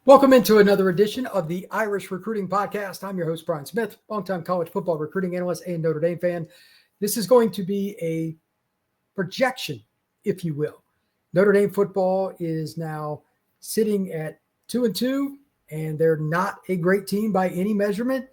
Welcome into another edition of the Irish Recruiting Podcast. I'm your host, Brian Smith, longtime college football recruiting analyst and Notre Dame fan. This is going to be a projection, if you will. Notre Dame football is now sitting at 2-2, and they're not a great team by any measurement,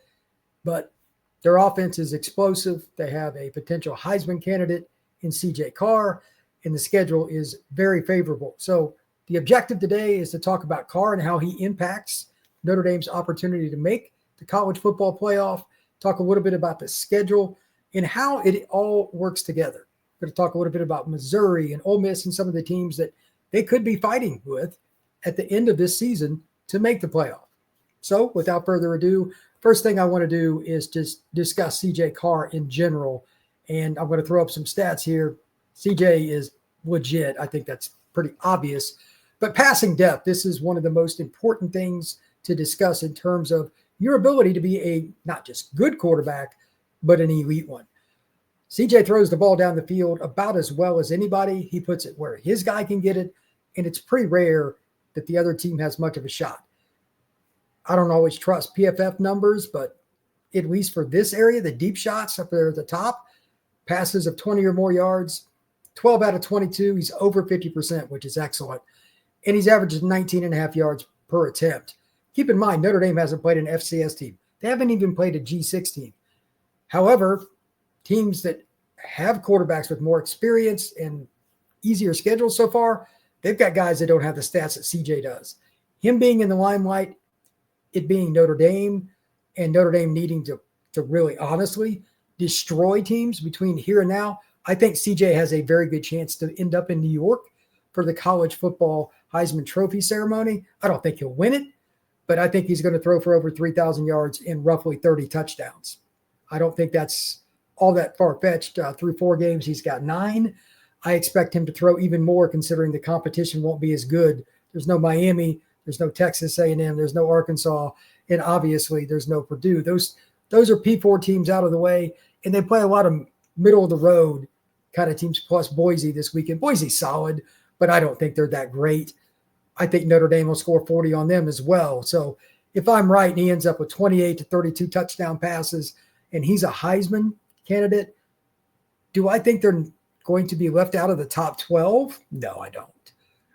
but their offense is explosive. They have a potential Heisman candidate in CJ Carr, and the schedule is very favorable. So the objective today is to talk about Carr and how he impacts Notre Dame's opportunity to make the college football playoff, talk a little bit about the schedule and how it all works together. We're going to talk a little bit about Missouri and Ole Miss and some of the teams that they could be fighting with at the end of this season to make the playoff. So without further ado, first thing I want to do is just discuss CJ Carr in general. And I'm going to throw up some stats here. CJ is legit. I think that's pretty obvious. But passing depth, this is one of the most important things to discuss in terms of your ability to be a not just good quarterback, but an elite one. CJ throws the ball down the field about as well as anybody. He puts it where his guy can get it, and it's pretty rare that the other team has much of a shot. I don't always trust PFF numbers, but at least for this area, the deep shots up there at the top, passes of 20 or more yards, 12 out of 22, he's over 50%, which is excellent. And he's averaging 19 and a half yards per attempt. Keep in mind, Notre Dame hasn't played an FCS team. They haven't even played a G6 team. However, teams that have quarterbacks with more experience and easier schedules so far, they've got guys that don't have the stats that CJ does. Him being in the limelight, it being Notre Dame, and Notre Dame needing to really honestly destroy teams between here and now, I think CJ has a very good chance to end up in New York for the college football Heisman Trophy ceremony. I don't think he'll win it, but I think he's going to throw for over 3,000 yards and roughly 30 touchdowns. I don't think that's all that far-fetched. Through 4 games, he's got 9. I expect him to throw even more considering the competition won't be as good. There's no Miami, there's no Texas A&M, there's no Arkansas, and obviously there's no Purdue. Those are P4 teams out of the way, and they play a lot of middle-of-the-road kind of teams plus Boise this weekend. Boise's solid, but I don't think they're that great. I think Notre Dame will score 40 on them as well. So if I'm right and he ends up with 28 to 32 touchdown passes and he's a Heisman candidate, do I think they're going to be left out of the top 12? No, I don't.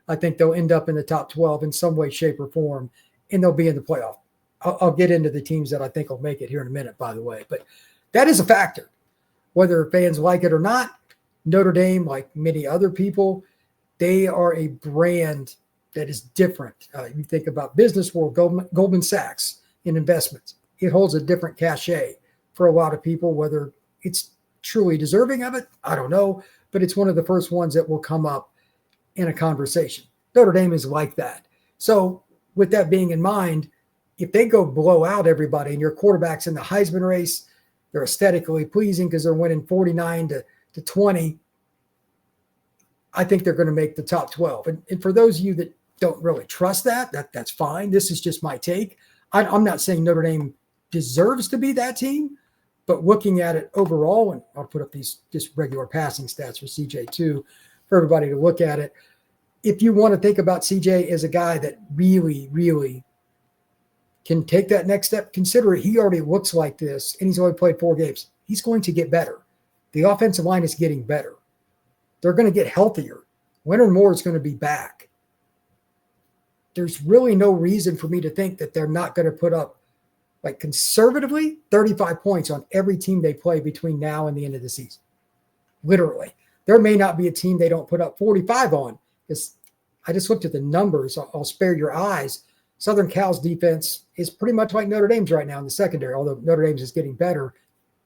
I think they'll end up in the top 12 in some way, shape, or form, and they'll be in the playoff. I'll get into the teams that I think will make it here in a minute, by the way. But that is a factor. Whether fans like it or not, Notre Dame, like many other people, they are a brand that is different. You think about business world, Goldman Sachs in investments. It holds a different cachet for a lot of people, whether it's truly deserving of it, I don't know, but it's one of the first ones that will come up in a conversation. Notre Dame is like that. So with that being in mind, if they go blow out everybody and your quarterback's in the Heisman race, they're aesthetically pleasing because they're winning 49 to 20, I think they're going to make the top 12. And for those of you that don't really trust that's fine. This is just my take. I'm not saying Notre Dame deserves to be that team, but looking at it overall, and I'll put up these just regular passing stats for CJ too, for everybody to look at it. If you want to think about CJ as a guy that really, really can take that next step, consider he already looks like this and he's only played 4 games. He's going to get better. The offensive line is getting better. They're going to get healthier. Leonard Moore is going to be back. There's really no reason for me to think that they're not going to put up, like conservatively, 35 points on every team they play between now and the end of the season. Literally. There may not be a team they don't put up 45 on. Because I just looked at the numbers. I'll spare your eyes. Southern Cal's defense is pretty much like Notre Dame's right now in the secondary, although Notre Dame's is getting better.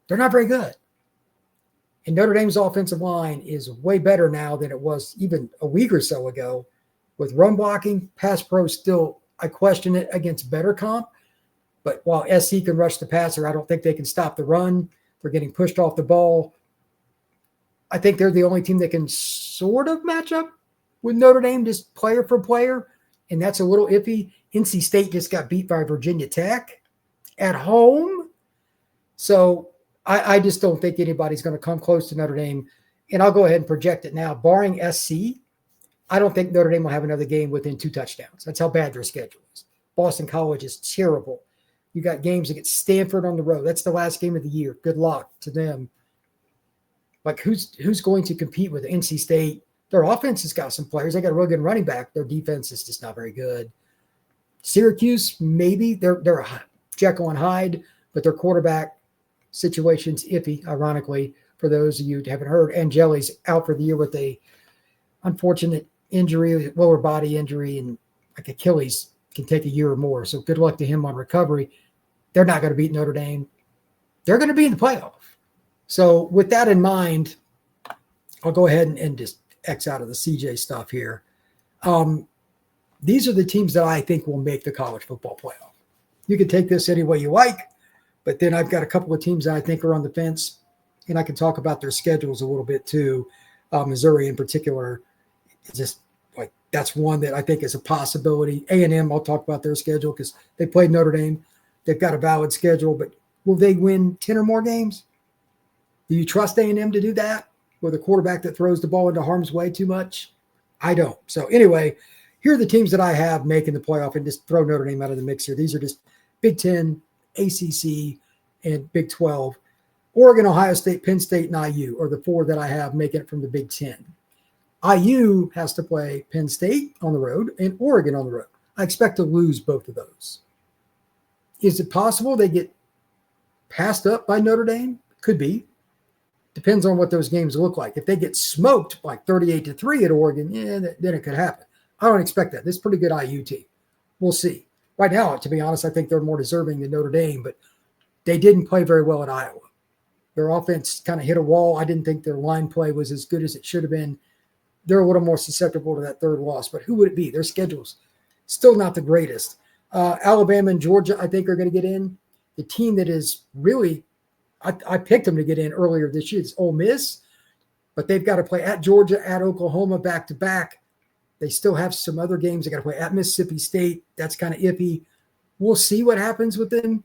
They're not very good. And Notre Dame's offensive line is way better now than it was even a week or so ago. With run blocking, pass pro still, I question it against better comp. But while SC can rush the passer, I don't think they can stop the run. They're getting pushed off the ball. I think they're the only team that can sort of match up with Notre Dame, just player for player. And that's a little iffy. NC State just got beat by Virginia Tech at home. So I just don't think anybody's going to come close to Notre Dame. And I'll go ahead and project it now. Barring SC, I don't think Notre Dame will have another game within 2 touchdowns. That's how bad their schedule is. Boston College is terrible. You got games against Stanford on the road. That's the last game of the year. Good luck to them. Like, who's going to compete with NC State? Their offense has got some players. They got a real good running back. Their defense is just not very good. Syracuse, maybe they're a Jekyll and Hyde, but their quarterback situation's iffy, ironically, for those of you who haven't heard. Angeli's out for the year with a unfortunate injury, lower body injury, and like Achilles can take a year or more. So good luck to him on recovery. They're not going to beat Notre Dame. They're going to be in the playoff. So with that in mind, I'll go ahead and just X out of the CJ stuff here. These are the teams that I think will make the college football playoff. You can take this any way you like, but then I've got a couple of teams that I think are on the fence, and I can talk about their schedules a little bit too. Missouri in particular, just like that's one that I think is a possibility. A&M, I'll talk about their schedule because they played Notre Dame. They've got a valid schedule, but will they win 10 or more games? Do you trust A&M to do that with a quarterback that throws the ball into harm's way too much? I don't. So anyway, here are the teams that I have making the playoff, and just throw Notre Dame out of the mix here. These are just Big Ten, ACC, and Big 12. Oregon, Ohio State, Penn State, and IU are the four that I have making it from the Big Ten. IU has to play Penn State on the road and Oregon on the road. I expect to lose both of those. Is it possible they get passed up by Notre Dame? Could be. Depends on what those games look like. If they get smoked like 38-3 at Oregon, then it could happen. I don't expect that. This is a pretty good IU team. We'll see. Right now, to be honest, I think they're more deserving than Notre Dame, but they didn't play very well at Iowa. Their offense kind of hit a wall. I didn't think their line play was as good as it should have been. They're a little more susceptible to that third loss, but who would it be? Their schedule's still not the greatest. Alabama and Georgia, I think, are going to get in. The team that is really I picked them to get in earlier this year. It's Ole Miss, but they've got to play at Georgia, at Oklahoma, back-to-back. They still have some other games. They got to play at Mississippi State. That's kind of iffy. We'll see what happens with them.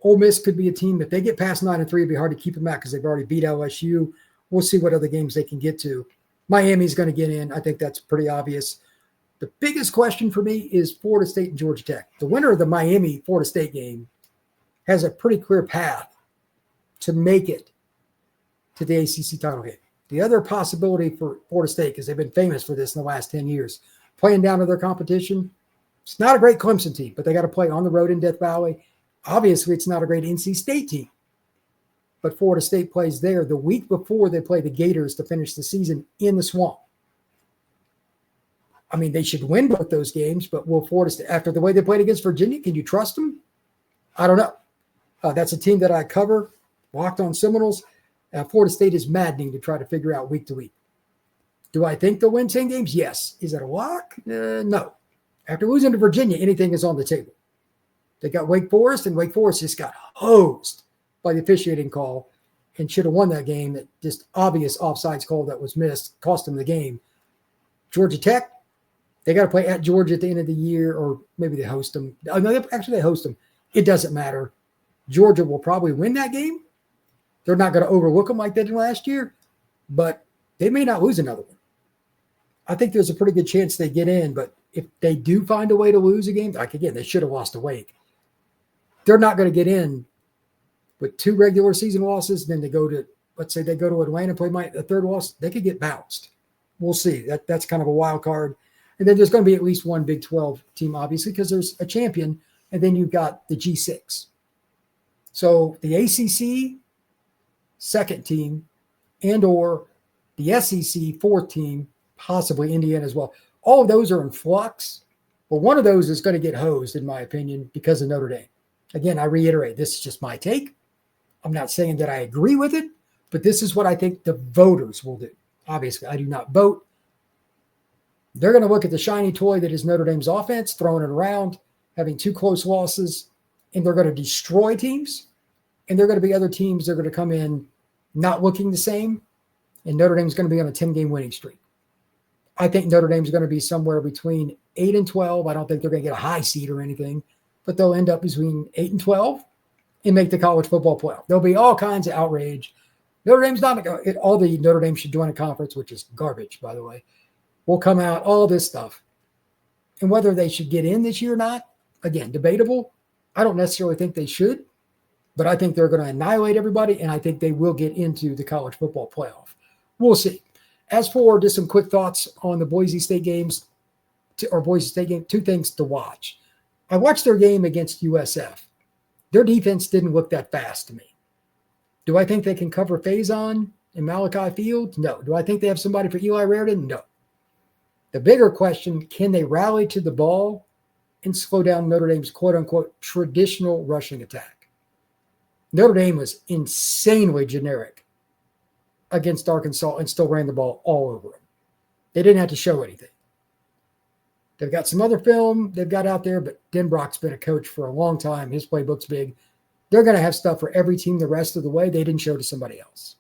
Ole Miss could be a team. If they get past 9-3, it'd be hard to keep them out because they've already beat LSU. We'll see what other games they can get to. Miami's going to get in. I think that's pretty obvious. The biggest question for me is Florida State and Georgia Tech. The winner of the Miami-Florida State game has a pretty clear path to make it to the ACC title game. The other possibility for Florida State, because they've been famous for this in the last 10 years, playing down to their competition. It's not a great Clemson team, but they got to play on the road in Death Valley. Obviously, it's not a great NC State team, but Florida State plays there the week before they play the Gators to finish the season in the Swamp. I mean, they should win both those games, but will Florida State, after the way they played against Virginia, can you trust them? I don't know. That's a team that I cover. Locked on Seminoles. Florida State is maddening to try to figure out week to week. Do I think they'll win 10 games? Yes. Is it a lock? No. After losing to Virginia, anything is on the table. They got Wake Forest, and Wake Forest just got hosed by the officiating call and should have won that game. That just obvious offsides call that was missed cost them the game. Georgia Tech, they got to play at Georgia at the end of the year, or maybe they host them. No, they host them. It doesn't matter. Georgia will probably win that game. They're not going to overlook them like they did last year, but they may not lose another one. I think there's a pretty good chance they get in, but if they do find a way to lose a game, like again, they should have lost to Wake. They're not going to get in with 2 regular season losses. Then they go to, let's say they go to Atlanta, play a third loss, they could get bounced. We'll see. That's kind of a wild card. And then there's going to be at least one Big 12 team, obviously, because there's a champion, and then you've got the G6. So the ACC second team and or the SEC fourth team, possibly Indiana as well. All of those are in flux, but one of those is going to get hosed, in my opinion, because of Notre Dame. Again, I reiterate, this is just my take. I'm not saying that I agree with it, but this is what I think the voters will do. Obviously, I do not vote. They're going to look at the shiny toy that is Notre Dame's offense, throwing it around, having 2 close losses, and they're going to destroy teams. And there are going to be other teams that are going to come in not looking the same, and Notre Dame's going to be on a 10-game winning streak. I think Notre Dame's going to be somewhere between 8 and 12. I don't think they're going to get a high seed or anything, but they'll end up between 8 and 12 and make the college football playoff. There'll be all kinds of outrage. Notre Dame's not going to – all the Notre Dame should join a conference, which is garbage, by the way, will come out, all this stuff. And whether they should get in this year or not, Again, debatable. I don't necessarily think they should, but I think they're going to annihilate everybody, and I think they will get into the college football playoff. We'll see. As for just some quick thoughts on the Boise State games, two things to watch. I watched their game against USF. Their defense didn't look that fast to me. Do I think they can cover Faison and Malachi Field? No. Do I think they have somebody for Eli Raridan? No. The bigger question, can they rally to the ball and slow down Notre Dame's quote-unquote traditional rushing attack? Notre Dame was insanely generic against Arkansas and still ran the ball all over them. They didn't have to show anything. They've got some other film they've got out there, but Denbrock's been a coach for a long time. His playbook's big. They're going to have stuff for every team the rest of the way. They didn't show to somebody else.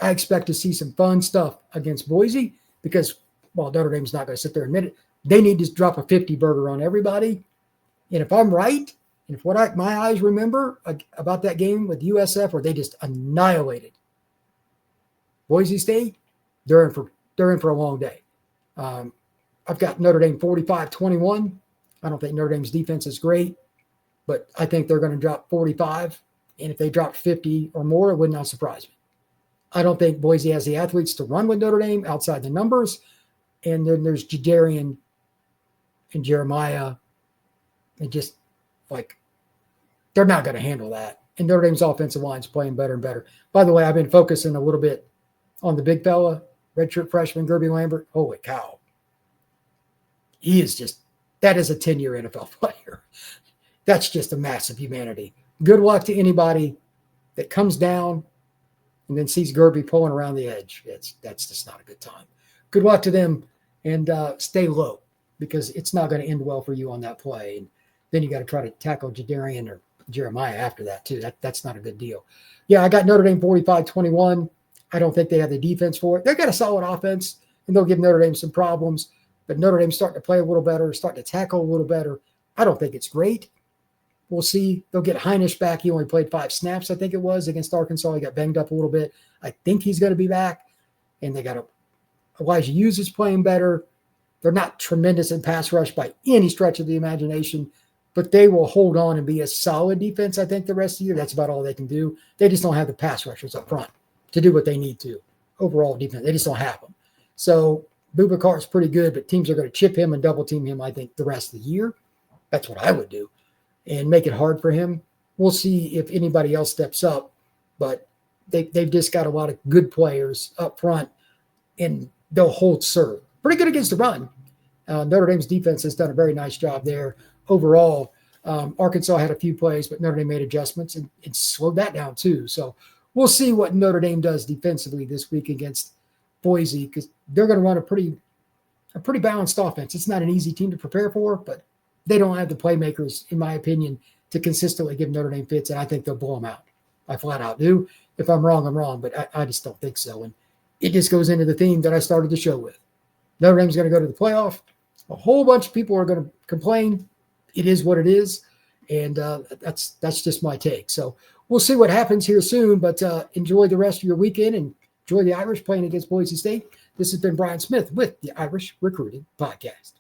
I expect to see some fun stuff against Boise because, well, Notre Dame's not going to sit there and admit it. They need to drop a 50 burger on everybody. And if I'm right, and if my eyes remember about that game with USF where they just annihilated Boise State, they're in for a long day. I've got Notre Dame 45-21. I don't think Notre Dame's defense is great, but I think they're going to drop 45. And if they drop 50 or more, it would not surprise me. I don't think Boise has the athletes to run with Notre Dame outside the numbers. And then there's Jadarian and Jeremiah. And just like, they're not going to handle that. And Notre Dame's offensive line's playing better and better. By the way, I've been focusing a little bit on the big fella, redshirt freshman, Gerby Lambert. Holy cow. That is a 10-year NFL player. That's just a massive humanity. Good luck to anybody that comes down and then sees Gerby pulling around the edge. That's just not a good time. Good luck to them, and stay low because it's not going to end well for you on that play. And then you got to try to tackle Jadarian or Jeremiah after that too. That's not a good deal. Yeah, I got Notre Dame 45-21. I don't think they have the defense for it. They've got a solid offense, and they'll give Notre Dame some problems. But Notre Dame's starting to play a little better, starting to tackle a little better. I don't think it's great. We'll see. They'll get Heinisch back. He only played 5 snaps, I think it was, against Arkansas. He got banged up a little bit. I think he's going to be back. And they got Elijah Hughes is playing better. They're not tremendous in pass rush by any stretch of the imagination, but they will hold on and be a solid defense, I think, the rest of the year. That's about all they can do. They just don't have the pass rushers up front to do what they need to. Overall defense, they just don't have them. So Boubacar is pretty good, but teams are going to chip him and double team him, I think, the rest of the year. That's what I would do and make it hard for him. We'll see if anybody else steps up, but they've just got a lot of good players up front, and they'll hold serve. Pretty good against the run. Notre Dame's defense has done a very nice job there. Overall, Arkansas had a few plays, but Notre Dame made adjustments and slowed that down too. So we'll see what Notre Dame does defensively this week against Boise, because they're going to run a pretty balanced offense. It's not an easy team to prepare for, but they don't have the playmakers, in my opinion, to consistently give Notre Dame fits, and I think they'll blow them out. I flat out do. If I'm wrong, I'm wrong, but I just don't think so. And it just goes into the theme that I started the show with. Notre Dame's going to go to the playoff. A whole bunch of people are going to complain. It is what it is, and that's just my take. So we'll see what happens here soon, but enjoy the rest of your weekend and enjoy the Irish playing against Boise State. This has been Brian Smith with the Irish Recruiting Podcast.